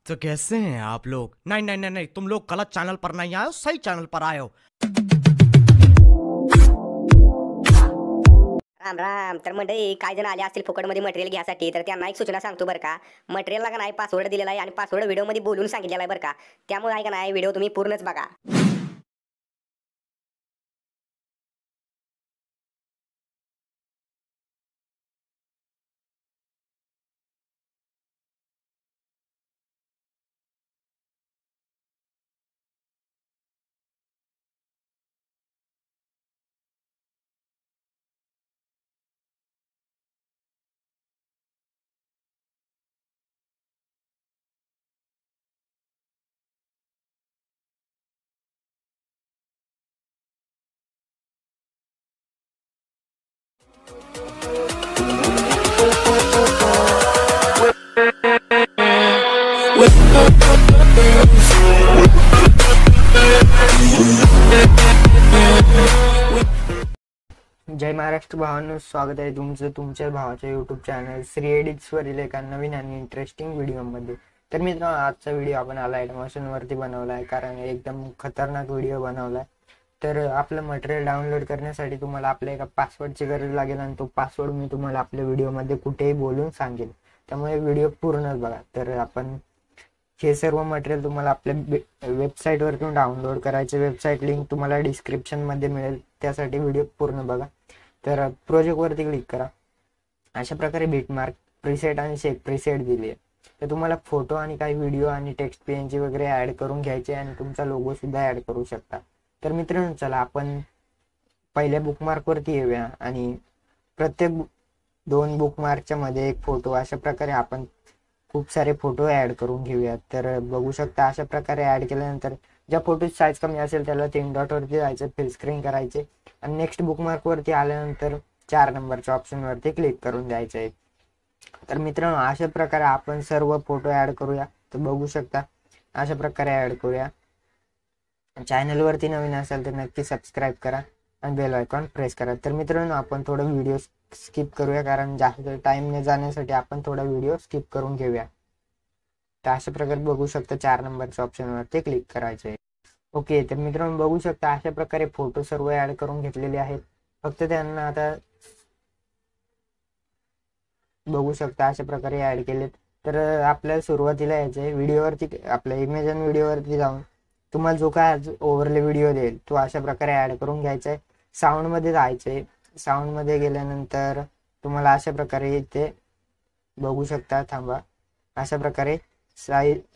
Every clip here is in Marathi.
तो कैसे हैं आप लोग? नहीं नहीं नहीं नहीं, तुम लोग गलत चैनल पर नहीं आए हो, सही चैनल पर आए हो। राम राम. तर मंडळी काय जण आले असतील फुकटमध्ये मटेरियल घ्यायसाठी, तर त्यांना एक सूचना सांगतो बरं का. मटेरियलला का नाही पासवर्ड दिलेला आहे आणि पासवर्ड व्हिडिओमध्ये बोलून सांगितलेला आहे बरं का. त्यामुळे आहे का नाही व्हिडिओ तुम्ही पूर्णच बघा. जय महाराष्ट्र भावांनो, स्वागत आहे तुमचं तुमच्या भावाच्या यूट्यूब चॅनल श्री एडिट्स वरील एका नवीन आणि इंटरेस्टिंग व्हिडिओमध्ये. तर मित्रांनो, आजचा व्हिडिओ आपण ॲडमोशन वरती बनवला आहे, कारण एकदम खतरनाक व्हिडिओ बनवला आहे. तर आपलं मटेरियल डाउनलोड करण्यासाठी तुम्हाला आपल्या एका पासवर्डची गरज लागेल आणि तो पासवर्ड मी तुम्हाला आपल्या व्हिडिओमध्ये कुठेही बोलून सांगेल, त्यामुळे व्हिडिओ पूर्णच बघा. तर आपण हे सर्व मटेरियल तुम्हाला आपल्या वेबसाईटवरतून डाउनलोड करायचे. वेबसाईट लिंक तुम्हाला डिस्क्रिप्शनमध्ये मिळेल, त्यासाठी व्हिडिओ पूर्ण बघा. तर प्रोजेक्टवरती क्लिक करा. अशा प्रकारे बिटमार्क, प्रीसेट आणि शेक प्रीसेट दिली आहे. तर तुम्हाला फोटो आणि काही व्हिडिओ आणि टेक्स्ट पीएनजी वगैरे ॲड करून घ्यायचे आणि तुमचा लोगो सुद्धा ॲड करू शकता. तर मित्रांनो, चला आपण पहिल्या बुकमार्कवरती येऊया आणि प्रत्येक 2 बुकमार्कच्या मध्ये एक फोटो, अशा प्रकारे आपण खूप सारे फोटो ॲड करून घेऊयात. तर बघू शकता, अशा प्रकारे ॲड केल्यानंतर ज्या फोटोची साईज कमी असेल त्याला 3 डॉटवरती जायचं, फिल स्क्रीन करायचे आणि नेक्स्ट बुकमार्कवरती आल्यानंतर 4 नंबरच्या ऑप्शनवरती क्लिक करून द्यायचं आहे. तर मित्रांनो, अशा प्रकारे आपण सर्व फोटो ॲड करूया. तर बघू शकता, अशा प्रकारे ॲड करूया. चॅनलवरती नवीन असेल तर नक्की सबस्क्राईब करा आणि बेल आयकॉन प्रेस करा. तर मित्रांनो, आपण थोडा व्हिडिओ स्किप करूया, कारण जास्त टाइमने जाण्यासाठी आपण थोडा व्हिडिओ स्किप करून घेऊया. तर अशा प्रकारे बघू शकता, 4 नंबरच्या ऑप्शनवरती क्लिक करायचे. ओके, तर मित्रांनो बघू शकता, अशा प्रकारे फोटो सर्व ऍड करून घेतलेले आहेत. फक्त त्यांना आता बघू शकता अशा प्रकारे ऍड केलेत. तर आपल्याला सुरुवातीला यायचे व्हिडिओवरती, आपल्या इमेज आणि व्हिडिओवरती जाऊन तुम्हाला जो काय ओव्हरले व्हिडिओ देईल तो अशा प्रकारे ऍड करून घ्यायचा आहे. साऊंडमध्ये जायचे. साऊंडमध्ये गेल्यानंतर तुम्हाला अशा प्रकारे इथे बघू शकता, थांबा, अशा प्रकारे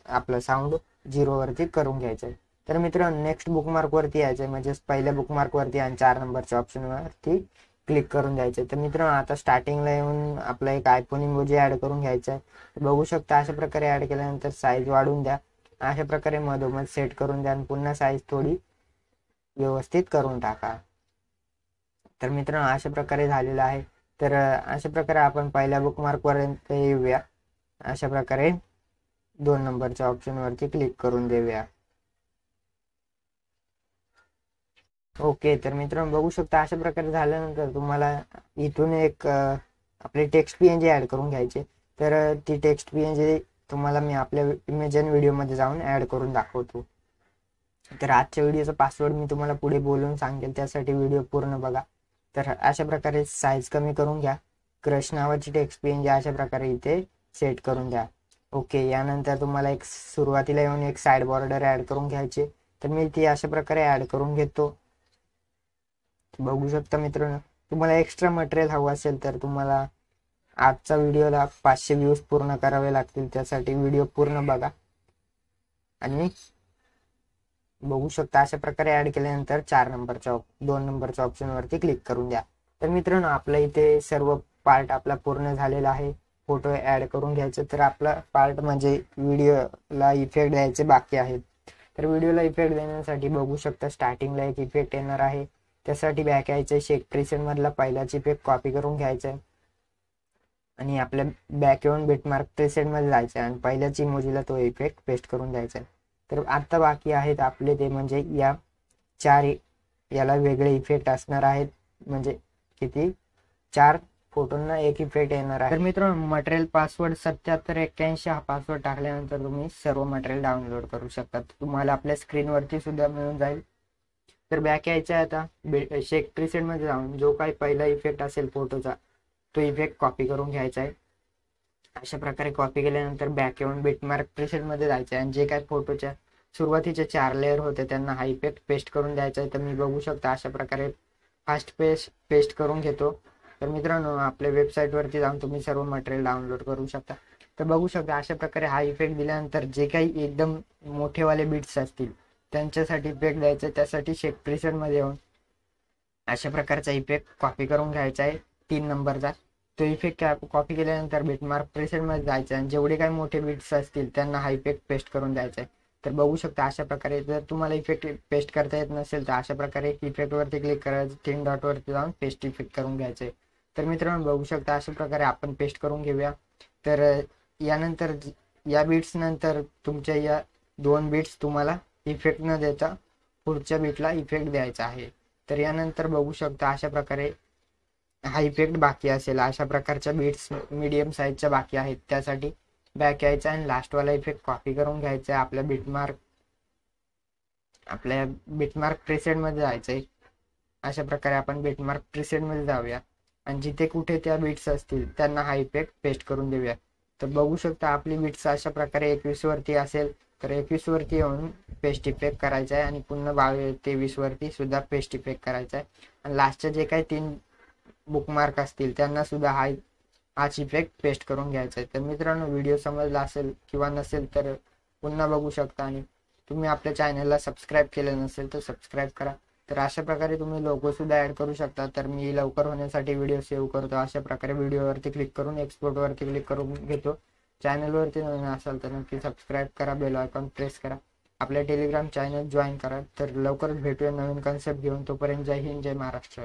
आपलं साऊंड 0 वरती करून घ्यायचं आहे. तर मित्रांनो, नेक्स्ट बुकमार्क वरती यायचंय, म्हणजे पहिल्या बुकमार्क वरती आणि 4 नंबरच्या ऑप्शन वरती क्लिक करून द्यायचंय. तर मित्रांनो, आता स्टार्टिंगला येऊन आपला एक आयफोन इमोजी ऍड करून घ्यायचा आहे. बघू शकता, अशा प्रकारे ऍड केल्यानंतर साईज वाढवून द्या, अशा प्रकारे मधोमध सेट करून द्या आणि पुन्हा साईज थोडी व्यवस्थित करून टाका. तर मित्रांनो, अशा प्रकारे झालेलं आहे. तर अशा प्रकारे आपण पहिल्या बुकमार्क पर्यंत येऊया. अशा प्रकारे 2 नंबरच्या ऑप्शन वरती क्लिक करून देऊया. ओके, तर मित्रांनो बघू शकता, अशा प्रकारे झाल्यानंतर तुम्हाला इथून एक आपले टेक्स्ट पीएनजी ऍड करून घ्यायचे. तर ती टेक्स्ट पीएनजी तुम्हाला मी आपल्या इमेज आणि व्हिडिओमध्ये जाऊन ऍड करून दाखवतो. तर आजच्या व्हिडिओचा पासवर्ड मी तुम्हाला पुढे बोलून सांगेल, त्यासाठी व्हिडिओ पूर्ण बघा. तर अशा प्रकारे साईज कमी करून घ्या. क्रश नावाची टेक्स्ट पीएनजी अशा प्रकारे इथे सेट करून द्या. ओके, यानंतर तुम्हाला एक सुरुवातीला येऊन एक साइड बॉर्डर ऍड करून घ्यायचे. तर मी ती अशा प्रकारे ऍड करून घेतो. बघू शकता मित्रांनो, तुम्हाला एक्स्ट्रा मटेरियल हवं असेल तर तुम्हाला आजचा व्हिडिओला 500 व्ह्यूज पूर्ण करावे लागतील, त्यासाठी व्हिडिओ पूर्ण बघा. आणि बघू शकता, अशा प्रकारे ऍड केल्यानंतर 2 नंबरच्या ऑप्शन वरती क्लिक करून द्या. तर मित्रांनो, आपल्या इथे सर्व पार्ट आपला पूर्ण झालेला आहे. फोटो ऍड करून घ्यायचे. तर आपला पार्ट म्हणजे व्हिडिओला इफेक्ट द्यायचे बाकी आहेत. तर व्हिडिओला इफेक्ट देण्यासाठी बघू शकता, स्टार्टिंगला एक इफेक्ट येणार आहे. त्यासाठी बॅक यायचं, शेक प्रीसेट मधला पहिलाच इफेक्ट कॉपी करून घ्यायचा आणि आपल्या बॅक येऊन बिटमार्क प्रीसेट मध्ये जायचं आणि पहिल्याच इमोजीला तो इफेक्ट पेस्ट करून द्यायचा. तर आता बाकी आहेत आपले ते म्हणजे या 4 याला वेगळे इफेक्ट असणार आहेत. म्हणजे किती 4 फोटोंना एक इफेक्ट येणार आहे. तर मित्रांनो, मटेरियल पासवर्ड 7781 हा पासवर्ड टाकल्यानंतर तुम्ही सर्व मटेरियल डाउनलोड करू शकता. तुम्हाला आपल्या स्क्रीनवरती सुद्धा मिळून जाईल. तर बॅक यायचं आहे आता शेक प्रीसेट मध्ये जाऊन जो काही पहिला इफेक्ट असेल फोटोचा तो इफेक्ट कॉपी करून घ्यायचा आहे. अशा प्रकारे कॉपी केल्यानंतर बॅक येऊन बिटमार्क प्रीसेट मध्ये जायचं आहे आणि जे काही फोटोच्या सुरुवातीचे 4 लेअर होते त्यांना हा इफेक्ट पेस्ट करून द्यायचा आहे. तर मी बघू शकता अशा प्रकारे फास्ट पेस्ट करून घेतो. तर मित्रांनो, आपल्या वेबसाईटवरती जाऊन तुम्ही सर्व मटेरियल डाउनलोड करू शकता. तर बघू शकता अशा प्रकारे हा इफेक्ट दिल्यानंतर जे काही एकदम मोठेवाले बिट्स असतील त्यांच्यासाठी इफेक्ट द्यायचा. त्यासाठी शेक प्रीसेट मध्ये येऊन अशा प्रकारचा इफेक्ट कॉपी करून घ्यायचा आहे 3 नंबरचा. तो इफेक्ट कॉपी केल्यानंतर बिटमार्क प्रीसेट मध्ये जायचं आणि जेवढे काही मोठे बिट्स असतील त्यांना हा इफेक्ट पेस्ट करून द्यायचा आहे. तर बघू शकता अशा प्रकारे. जर तुम्हाला इफेक्ट पेस्ट करता येत नसेल तर अशा प्रकारे इफेक्ट वरती क्लिक करायचं, 3 डॉट वरती जाऊन पेस्ट इफेक्ट करून घ्यायचं आहे. तर मित्रांनो, बघू शकता अशा प्रकारे आपण पेस्ट करून घेऊया. तर यानंतर या बिट्स नंतर तुमच्या या 2 बिट्स तुम्हाला इफेक्ट न देता पुढच्या बिटला इफेक्ट द्यायचा आहे. तर यानंतर बघू शकता अशा प्रकारे हा इफेक्ट बाकी असेल. अशा प्रकारच्या बिट्स मीडियम साईजच्या बाकी आहेत. त्यासाठी बॅक यायचा आणि लास्टवाला इफेक्ट कॉपी करून घ्यायचा आहे. आपल्या बिटमार्क प्रीसेट मध्ये जायचंय. अशा प्रकारे आपण बिटमार्क प्रीसेट मध्ये जाऊया आणि जिथे कुठे त्या बिट्स असतील त्यांना हा इफेक्ट पेस्ट करून देऊया. तर बघू शकता आपली बिट्स अशा प्रकारे 21 वरती असेल तर 21 वरती येऊन पेस्ट इफेक्ट करायचा आहे आणि पुन्हा 23 वरती सुद्धा पेस्ट इफेक्ट करायचा आहे. आणि लास्टचे जे काही 3 बुकमार्क असतील त्यांना सुद्धा हाच इफेक्ट पेस्ट करून घ्यायचा आहे. तर मित्रांनो, व्हिडिओ समजला असेल किंवा नसेल तर पुन्हा बघू शकता आणि तुम्ही आपल्या चॅनलला सबस्क्राईब केलं नसेल तर सबस्क्राईब करा. तर अशा प्रकारे तुम्ही लोगो सुद्धा ऍड करू शकता. तर मी लवकर होण्यासाठी व्हिडिओ सेव्ह करतो. अशा प्रकारे व्हिडिओवरती क्लिक करून एक्सपोर्ट वरती क्लिक करून घेतो. चॅनलवरती नवीन असाल तर नक्की सबस्क्राईब करा, बेल आयकॉन प्रेस करा, आपल्या टेलिग्राम चॅनल जॉईन करा. तर लवकरच भेटूया नवीन कन्सेप्ट घेऊन. तोपर्यंत जय हिंद, जय महाराष्ट्र.